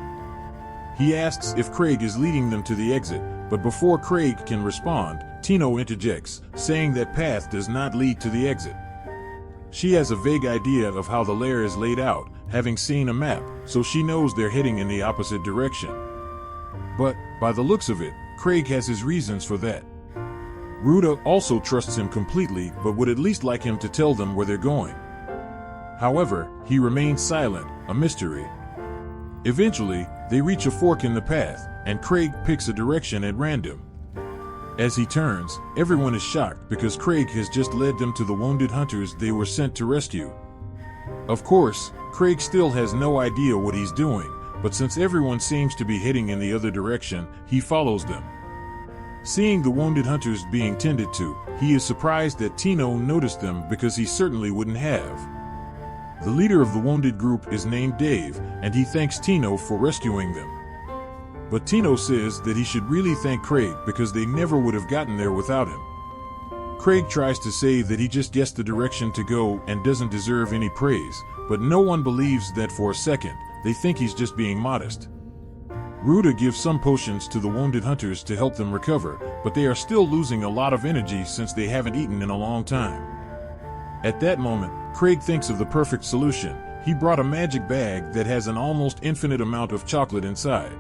He asks if Craig is leading them to the exit, but before Craig can respond, Tino interjects, saying that path does not lead to the exit. She has a vague idea of how the lair is laid out, having seen a map, so she knows they're heading in the opposite direction. But, by the looks of it, Craig has his reasons for that. Ruta also trusts him completely, but would at least like him to tell them where they're going. However, he remains silent, a mystery. Eventually, they reach a fork in the path, and Craig picks a direction at random. As he turns, everyone is shocked because Craig has just led them to the wounded hunters they were sent to rescue. Of course, Craig still has no idea what he's doing, but since everyone seems to be heading in the other direction, he follows them. Seeing the wounded hunters being tended to, he is surprised that Tino noticed them because he certainly wouldn't have. The leader of the wounded group is named Dave, and he thanks Tino for rescuing them. But Tino says that he should really thank Craig because they never would have gotten there without him. Craig tries to say that he just guessed the direction to go and doesn't deserve any praise, but no one believes that for a second. They think he's just being modest. Ruta gives some potions to the wounded hunters to help them recover, but they are still losing a lot of energy since they haven't eaten in a long time. At that moment, Craig thinks of the perfect solution. He brought a magic bag that has an almost infinite amount of chocolate inside.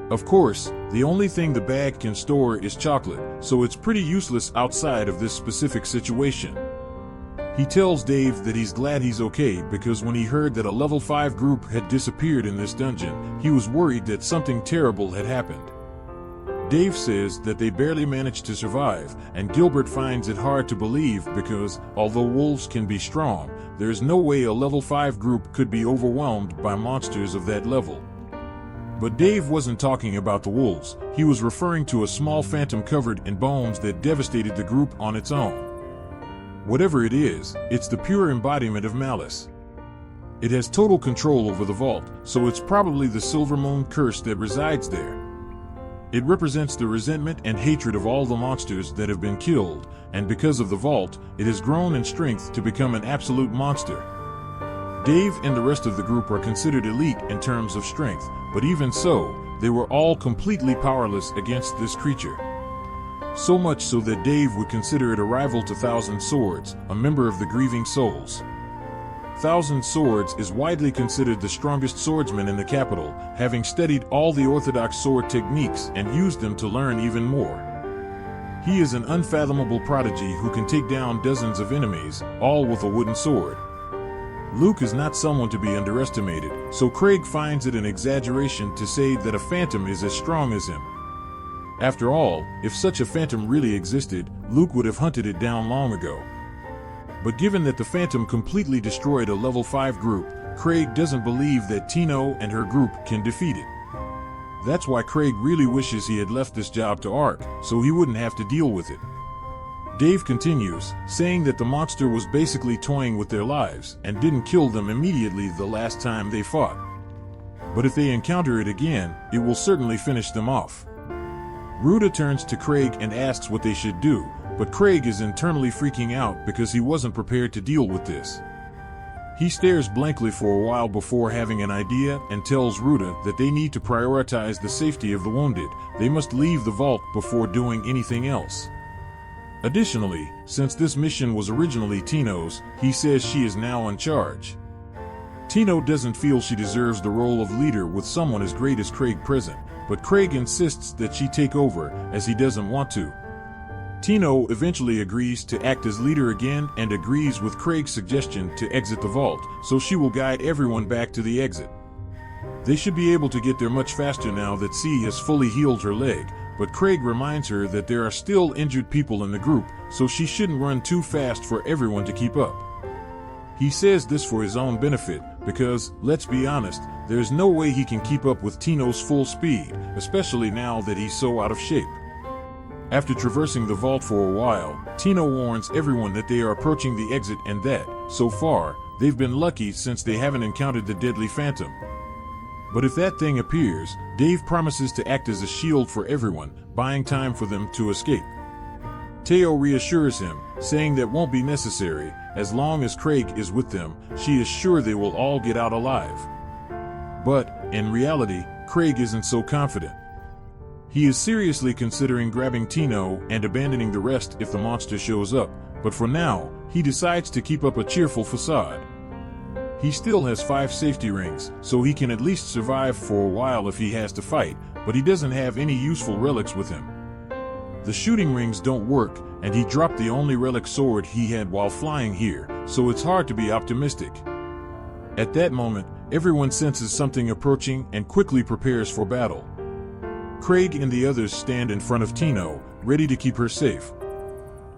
Of course, the only thing the bag can store is chocolate, so it's pretty useless outside of this specific situation. He tells Dave that he's glad he's okay because when he heard that a level 5 group had disappeared in this dungeon, he was worried that something terrible had happened. Dave says that they barely managed to survive, and Gilbert finds it hard to believe because, although wolves can be strong, there is no way a level 5 group could be overwhelmed by monsters of that level. But Dave wasn't talking about the wolves, he was referring to a small phantom covered in bones that devastated the group on its own. Whatever it is, it's the pure embodiment of malice. It has total control over the vault, so it's probably the Silver Moon curse that resides there. It represents the resentment and hatred of all the monsters that have been killed, and because of the vault, it has grown in strength to become an absolute monster. Dave and the rest of the group are considered elite in terms of strength, but even so, they were all completely powerless against this creature. So much so that Dave would consider it a rival to Thousand Swords, a member of the Grieving Souls. Thousand Swords is widely considered the strongest swordsman in the capital, having studied all the orthodox sword techniques and used them to learn even more. He is an unfathomable prodigy who can take down dozens of enemies, all with a wooden sword. Luke is not someone to be underestimated, so Craig finds it an exaggeration to say that a phantom is as strong as him. After all, if such a phantom really existed, Luke would have hunted it down long ago. But given that the phantom completely destroyed a level 5 group, Craig doesn't believe that Tino and her group can defeat it. That's why Craig really wishes he had left this job to Ark, so he wouldn't have to deal with it. Dave continues, saying that the monster was basically toying with their lives and didn't kill them immediately the last time they fought. But if they encounter it again, it will certainly finish them off. Ruda turns to Craig and asks what they should do, but Craig is internally freaking out because he wasn't prepared to deal with this. He stares blankly for a while before having an idea and tells Ruda that they need to prioritize the safety of the wounded. They must leave the vault before doing anything else. Additionally, since this mission was originally Tino's, he says she is now in charge. Tino doesn't feel she deserves the role of leader with someone as great as Craig present, but Craig insists that she take over, as he doesn't want to. Tino eventually agrees to act as leader again and agrees with Craig's suggestion to exit the vault, so she will guide everyone back to the exit. They should be able to get there much faster now that C has fully healed her leg, but Craig reminds her that there are still injured people in the group, so she shouldn't run too fast for everyone to keep up. He says this for his own benefit, because, let's be honest, there's no way he can keep up with Tino's full speed, especially now that he's so out of shape. After traversing the vault for a while, Tino warns everyone that they are approaching the exit and that, so far, they've been lucky since they haven't encountered the deadly phantom. But if that thing appears, Dave promises to act as a shield for everyone, buying time for them to escape. Teo reassures him, saying that won't be necessary, as long as Craig is with them, she is sure they will all get out alive. But, in reality, Craig isn't so confident. He is seriously considering grabbing Tino and abandoning the rest if the monster shows up, but for now, he decides to keep up a cheerful facade. He still has 5 safety rings, so he can at least survive for a while if he has to fight, but he doesn't have any useful relics with him. The shooting rings don't work, and he dropped the only relic sword he had while flying here, so it's hard to be optimistic. At that moment, everyone senses something approaching and quickly prepares for battle. Craig and the others stand in front of Tino, ready to keep her safe.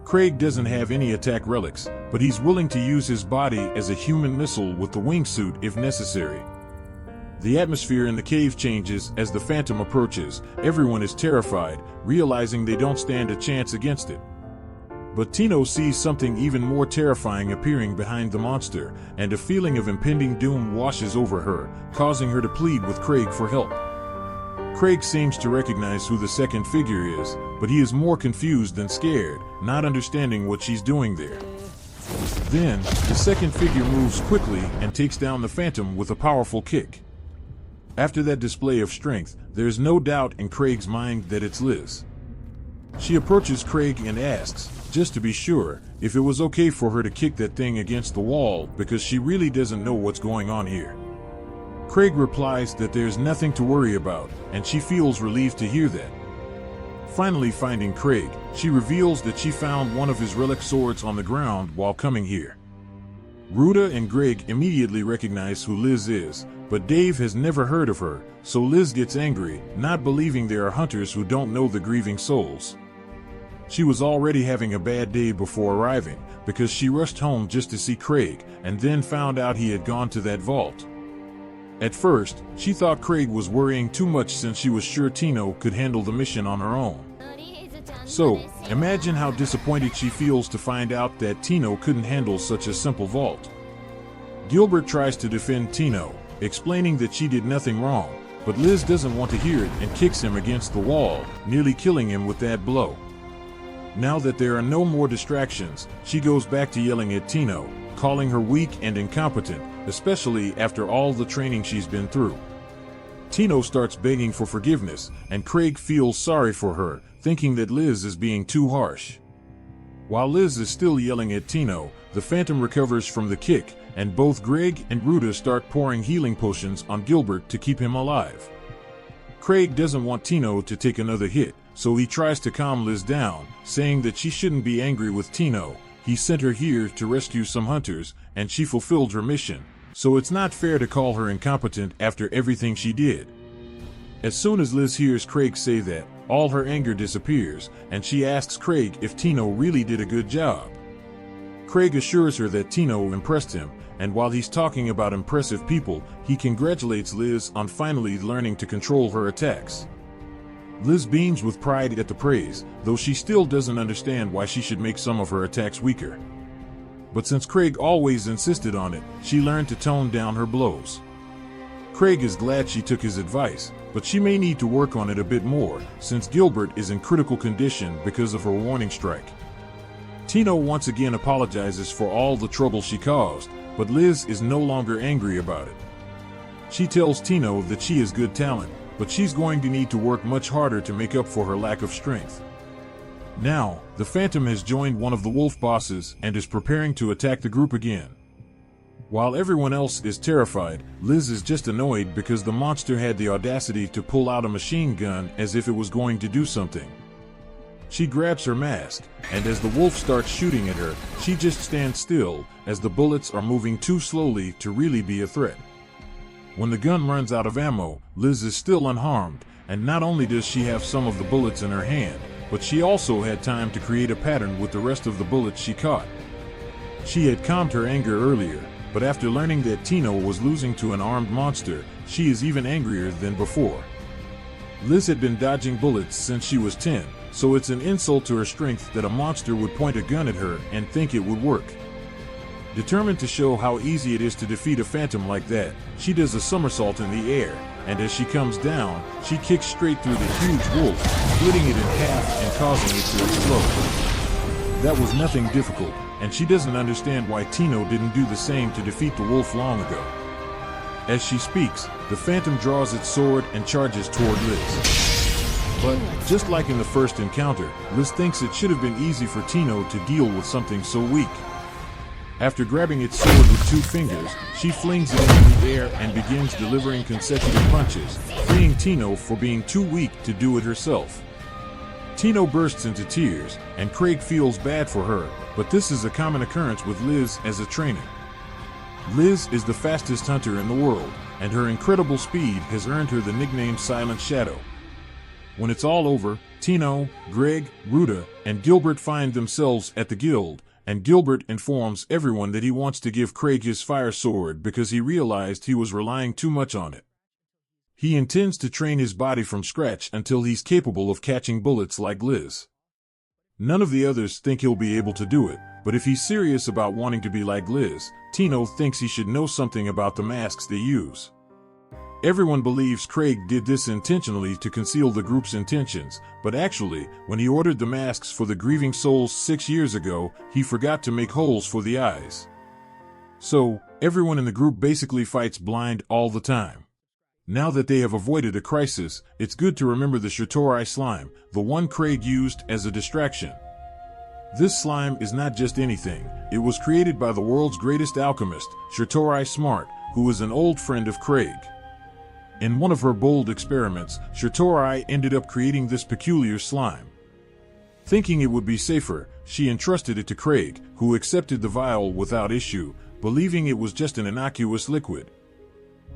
Craig doesn't have any attack relics, but he's willing to use his body as a human missile with the wingsuit if necessary. The atmosphere in the cave changes as the phantom approaches. Everyone is terrified, realizing they don't stand a chance against it. But Tino sees something even more terrifying appearing behind the monster, and a feeling of impending doom washes over her, causing her to plead with Craig for help. Craig seems to recognize who the second figure is, but he is more confused than scared, not understanding what she's doing there. Then, the second figure moves quickly and takes down the phantom with a powerful kick. After that display of strength, there is no doubt in Craig's mind that it's Liz. She approaches Craig and asks, just to be sure, if it was okay for her to kick that thing against the wall because she really doesn't know what's going on here. Craig replies that there's nothing to worry about, and she feels relieved to hear that. Finally finding Craig, she reveals that she found one of his relic swords on the ground while coming here. Ruda and Greg immediately recognize who Liz is, but Dave has never heard of her, so Liz gets angry, not believing there are hunters who don't know the grieving souls. She was already having a bad day before arriving, because she rushed home just to see Craig, and then found out he had gone to that vault. At first, she thought Craig was worrying too much since she was sure Tino could handle the mission on her own. So, imagine how disappointed she feels to find out that Tino couldn't handle such a simple vault. Gilbert tries to defend Tino, explaining that she did nothing wrong, but Liz doesn't want to hear it and kicks him against the wall, nearly killing him with that blow. Now that there are no more distractions, she goes back to yelling at Tino, calling her weak and incompetent, especially after all the training she's been through. Tino starts begging for forgiveness, and Craig feels sorry for her, thinking that Liz is being too harsh. While Liz is still yelling at Tino, the Phantom recovers from the kick, and both Greg and Ruda start pouring healing potions on Gilbert to keep him alive. Craig doesn't want Tino to take another hit, so he tries to calm Liz down, saying that she shouldn't be angry with Tino. He sent her here to rescue some hunters, and she fulfilled her mission, so it's not fair to call her incompetent after everything she did. As soon as Liz hears Craig say that, all her anger disappears, and she asks Craig if Tino really did a good job. Craig assures her that Tino impressed him, and while he's talking about impressive people, he congratulates Liz on finally learning to control her attacks. Liz beams with pride at the praise, though she still doesn't understand why she should make some of her attacks weaker. But since Craig always insisted on it, she learned to tone down her blows. Craig is glad she took his advice, but she may need to work on it a bit more, since Gilbert is in critical condition because of her warning strike. Tino once again apologizes for all the trouble she caused, but Liz is no longer angry about it. She tells Tino that she has good talent, but she's going to need to work much harder to make up for her lack of strength. Now, the Phantom has joined one of the wolf bosses and is preparing to attack the group again. While everyone else is terrified, Liz is just annoyed because the monster had the audacity to pull out a machine gun as if it was going to do something. She grabs her mask, and as the wolf starts shooting at her, she just stands still, as the bullets are moving too slowly to really be a threat. When the gun runs out of ammo, Liz is still unharmed, and not only does she have some of the bullets in her hand, but she also had time to create a pattern with the rest of the bullets she caught. She had calmed her anger earlier, but after learning that Tino was losing to an armed monster, she is even angrier than before. Liz had been dodging bullets since she was 10, so it's an insult to her strength that a monster would point a gun at her and think it would work. Determined to show how easy it is to defeat a phantom like that, she does a somersault in the air, and as she comes down, she kicks straight through the huge wolf, splitting it in half and causing it to explode. That was nothing difficult, and she doesn't understand why Tino didn't do the same to defeat the wolf long ago. As she speaks, the phantom draws its sword and charges toward Liz. But, just like in the first encounter, Liz thinks it should have been easy for Tino to deal with something so weak. After grabbing its sword with 2 fingers, she flings it into the air and begins delivering consecutive punches, freeing Tino for being too weak to do it herself. Tino bursts into tears, and Craig feels bad for her, but this is a common occurrence with Liz as a trainer. Liz is the fastest hunter in the world, and her incredible speed has earned her the nickname Silent Shadow. When it's all over, Tino, Greg, Ruda, and Gilbert find themselves at the guild, and Gilbert informs everyone that he wants to give Craig his fire sword because he realized he was relying too much on it. He intends to train his body from scratch until he's capable of catching bullets like Liz. None of the others think he'll be able to do it, but if he's serious about wanting to be like Liz, Tino thinks he should know something about the masks they use. Everyone believes Craig did this intentionally to conceal the group's intentions, but actually, when he ordered the masks for the grieving souls 6 years ago, he forgot to make holes for the eyes. So, everyone in the group basically fights blind all the time. Now that they have avoided a crisis, it's good to remember the Shatorai slime, the one Craig used as a distraction. This slime is not just anything, it was created by the world's greatest alchemist, Shatorai Smart, who is an old friend of Craig. In one of her bold experiments, Shatorai ended up creating this peculiar slime. Thinking it would be safer, she entrusted it to Craig, who accepted the vial without issue, believing it was just an innocuous liquid.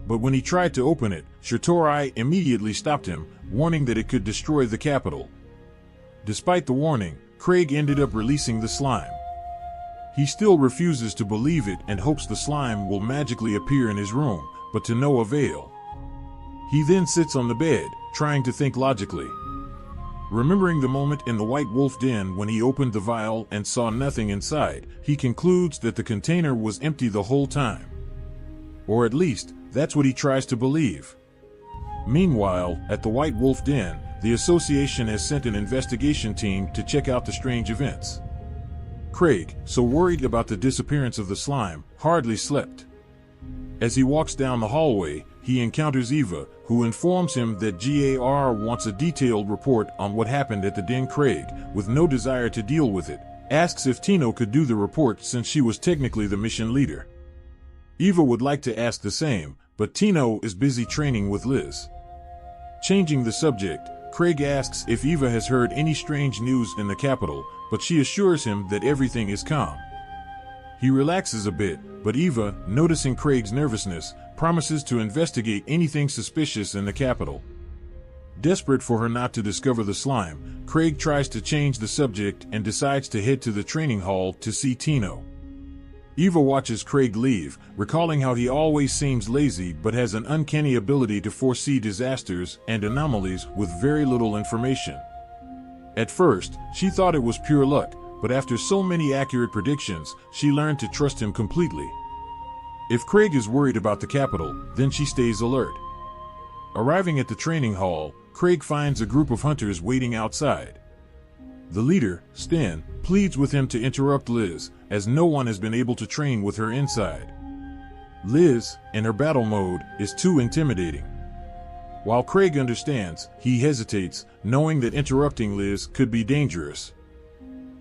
But when he tried to open it, Shatorai immediately stopped him, warning that it could destroy the capital. Despite the warning, Craig ended up releasing the slime. He still refuses to believe it and hopes the slime will magically appear in his room, but to no avail. He then sits on the bed, trying to think logically. Remembering the moment in the White Wolf Den when he opened the vial and saw nothing inside, he concludes that the container was empty the whole time. Or at least, that's what he tries to believe. Meanwhile, at the White Wolf Den, the association has sent an investigation team to check out the strange events. Craig, so worried about the disappearance of the slime, hardly slept. As he walks down the hallway, he encounters Eva, who informs him that GAR wants a detailed report on what happened at the den. Craig, with no desire to deal with it, asks if Tino could do the report since she was technically the mission leader. Eva would like to ask the same, but Tino is busy training with Liz. Changing the subject, Craig asks if Eva has heard any strange news in the capital, but she assures him that everything is calm. He relaxes a bit, but Eva, noticing Craig's nervousness, promises to investigate anything suspicious in the capital. Desperate for her not to discover the slime, Craig tries to change the subject and decides to head to the training hall to see Tino. Eva watches Craig leave, recalling how he always seems lazy but has an uncanny ability to foresee disasters and anomalies with very little information. At first, she thought it was pure luck, but after so many accurate predictions, she learned to trust him completely. If Craig is worried about the capital, then she stays alert. Arriving at the training hall, Craig finds a group of hunters waiting outside. The leader, Sven, pleads with him to interrupt Liz, as no one has been able to train with her inside. Liz, in her battle mode, is too intimidating. While Craig understands, he hesitates, knowing that interrupting Liz could be dangerous.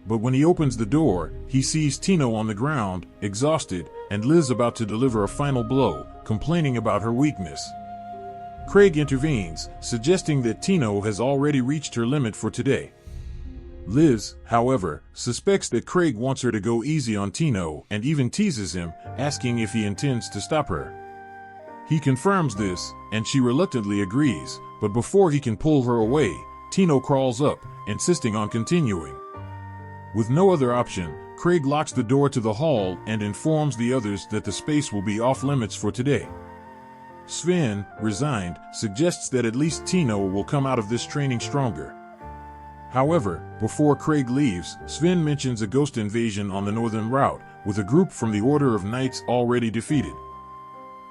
But when he opens the door, he sees Tino on the ground, exhausted, and Liz about to deliver a final blow, complaining about her weakness. Craig intervenes, suggesting that Tino has already reached her limit for today. Liz, however, suspects that Craig wants her to go easy on Tino and even teases him, asking if he intends to stop her. He confirms this, and she reluctantly agrees, but before he can pull her away, Tino crawls up, insisting on continuing. With no other option, Craig locks the door to the hall and informs the others that the space will be off limits for today. Sven, resigned, suggests that at least Tino will come out of this training stronger. However, before Craig leaves, Sven mentions a ghost invasion on the northern route, with a group from the Order of Knights already defeated.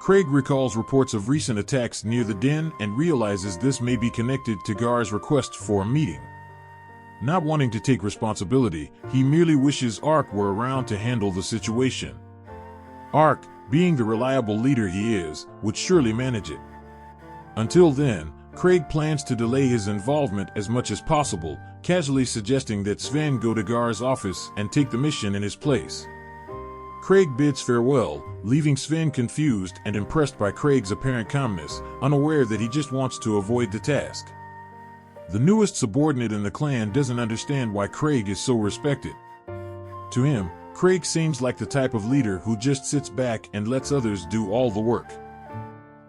Craig recalls reports of recent attacks near the den and realizes this may be connected to Gar's request for a meeting. Not wanting to take responsibility, he merely wishes Ark were around to handle the situation. Ark, being the reliable leader he is, would surely manage it. Until then, Craig plans to delay his involvement as much as possible, casually suggesting that Sven go to Gar's office and take the mission in his place. Craig bids farewell, leaving Sven confused and impressed by Craig's apparent calmness, unaware that he just wants to avoid the task. The newest subordinate in the clan doesn't understand why Craig is so respected. To him, Craig seems like the type of leader who just sits back and lets others do all the work.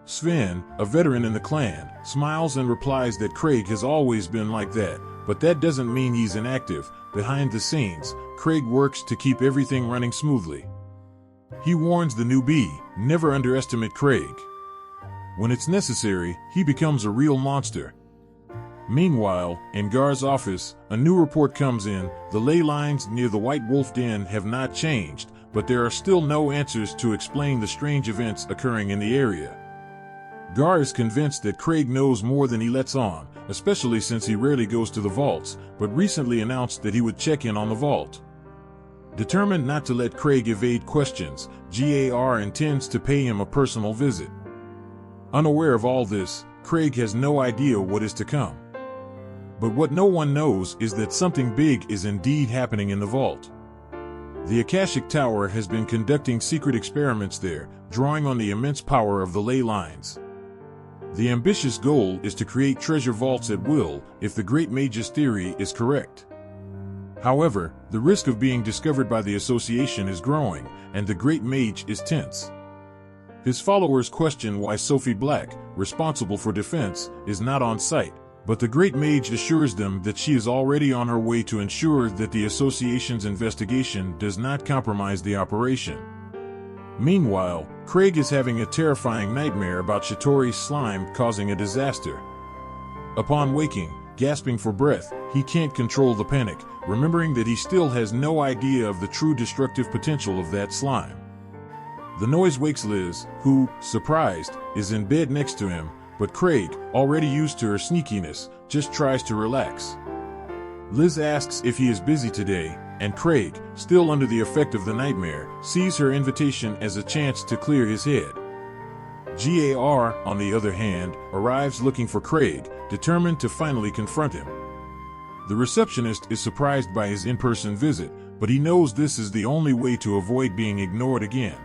Sven, a veteran in the clan, smiles and replies that Craig has always been like that, but that doesn't mean he's inactive. Behind the scenes, Craig works to keep everything running smoothly. He warns the newbie, never underestimate Craig. When it's necessary, he becomes a real monster. Meanwhile, in Gar's office, a new report comes in. The ley lines near the White Wolf Den have not changed, but there are still no answers to explain the strange events occurring in the area. Gar is convinced that Craig knows more than he lets on, especially since he rarely goes to the vaults, but recently announced that he would check in on the vault. Determined not to let Craig evade questions, Gar intends to pay him a personal visit. Unaware of all this, Craig has no idea what is to come. But what no one knows is that something big is indeed happening in the vault. The Akashic Tower has been conducting secret experiments there, drawing on the immense power of the ley lines. The ambitious goal is to create treasure vaults at will, if the Great Mage's theory is correct. However, the risk of being discovered by the association is growing, and the Great Mage is tense. His followers question why Sophie Black, responsible for defense, is not on site, but the Great Mage assures them that she is already on her way to ensure that the association's investigation does not compromise the operation. Meanwhile, Craig is having a terrifying nightmare about Shatori's slime causing a disaster. Upon waking, gasping for breath, he can't control the panic, remembering that he still has no idea of the true destructive potential of that slime. The noise wakes Liz, who, surprised, is in bed next to him, but Craig, already used to her sneakiness, just tries to relax. Liz asks if he is busy today, and Craig, still under the effect of the nightmare, sees her invitation as a chance to clear his head. GAR, on the other hand, arrives looking for Craig, determined to finally confront him. The receptionist is surprised by his in-person visit, but he knows this is the only way to avoid being ignored again.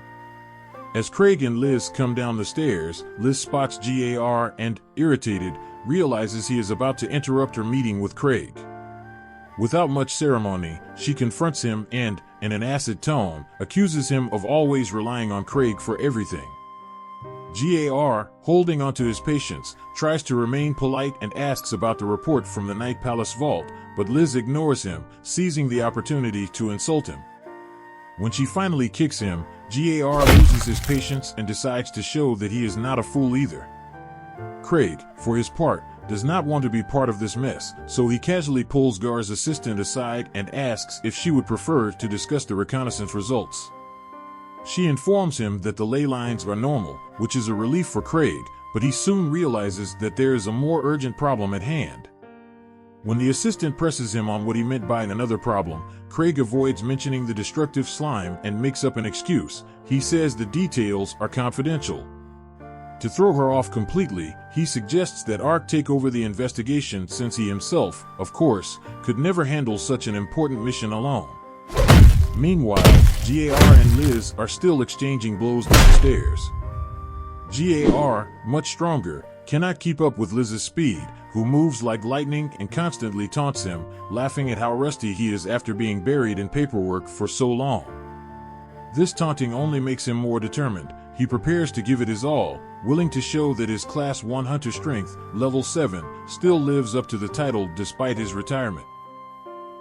As Craig and Liz come down the stairs, Liz spots GAR and, irritated, realizes he is about to interrupt her meeting with Craig. Without much ceremony, she confronts him and, in an acid tone, accuses him of always relying on Craig for everything. GAR, holding onto his patience, tries to remain polite and asks about the report from the Night Palace vault, but Liz ignores him, seizing the opportunity to insult him. When she finally kicks him, GAR loses his patience and decides to show that he is not a fool either. Craig, for his part, does not want to be part of this mess, so he casually pulls Gar's assistant aside and asks if she would prefer to discuss the reconnaissance results. She informs him that the ley lines are normal, which is a relief for Craig, but he soon realizes that there is a more urgent problem at hand. When the assistant presses him on what he meant by another problem, Craig avoids mentioning the destructive slime and makes up an excuse. He says the details are confidential. To throw her off completely, he suggests that Ark take over the investigation since he himself, of course, could never handle such an important mission alone. Meanwhile, GAR and Liz are still exchanging blows downstairs. GAR, much stronger, cannot keep up with Liz's speed, who moves like lightning and constantly taunts him, laughing at how rusty he is after being buried in paperwork for so long. This taunting only makes him more determined. He prepares to give it his all, willing to show that his Class 1 Hunter Strength, Level 7, still lives up to the title despite his retirement.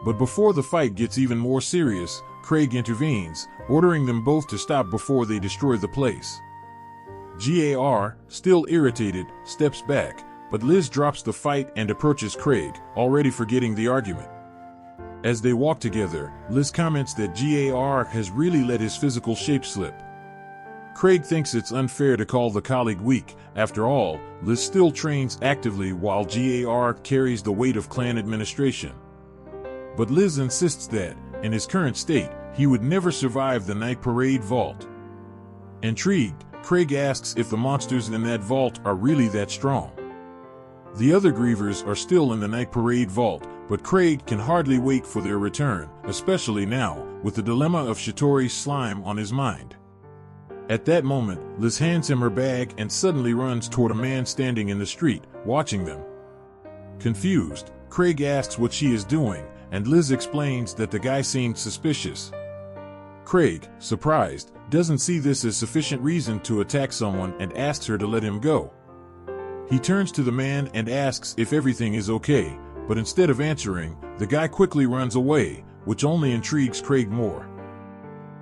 But before the fight gets even more serious, Craig intervenes, ordering them both to stop before they destroy the place. GAR, still irritated, steps back, but Liz drops the fight and approaches Craig, already forgetting the argument. As they walk together, Liz comments that GAR has really let his physical shape slip. Craig thinks it's unfair to call the colleague weak. After all, Liz still trains actively while GAR carries the weight of clan administration. But Liz insists that, in his current state, he would never survive the Night Parade vault. Intrigued, Craig asks if the monsters in that vault are really that strong. The other Grievers are still in the Night Parade vault, but Craig can hardly wait for their return, especially now, with the dilemma of Shatori's slime on his mind. At that moment, Liz hands him her bag and suddenly runs toward a man standing in the street, watching them. Confused, Craig asks what she is doing, and Liz explains that the guy seemed suspicious. Craig, surprised, doesn't see this as sufficient reason to attack someone and asks her to let him go. He turns to the man and asks if everything is okay, but instead of answering, the guy quickly runs away, which only intrigues Craig more.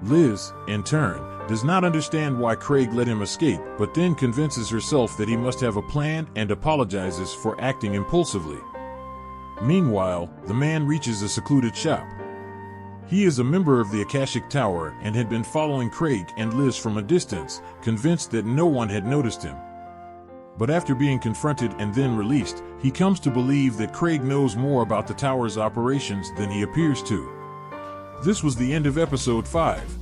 Liz, in turn, does not understand why Craig let him escape, but then convinces herself that he must have a plan and apologizes for acting impulsively. Meanwhile, the man reaches a secluded shop. He is a member of the Akashic Tower and had been following Craig and Liz from a distance, convinced that no one had noticed him. But after being confronted and then released, he comes to believe that Craig knows more about the tower's operations than he appears to. This was the end of episode 5.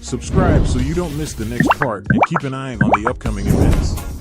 Subscribe so you don't miss the next part and keep an eye on the upcoming events.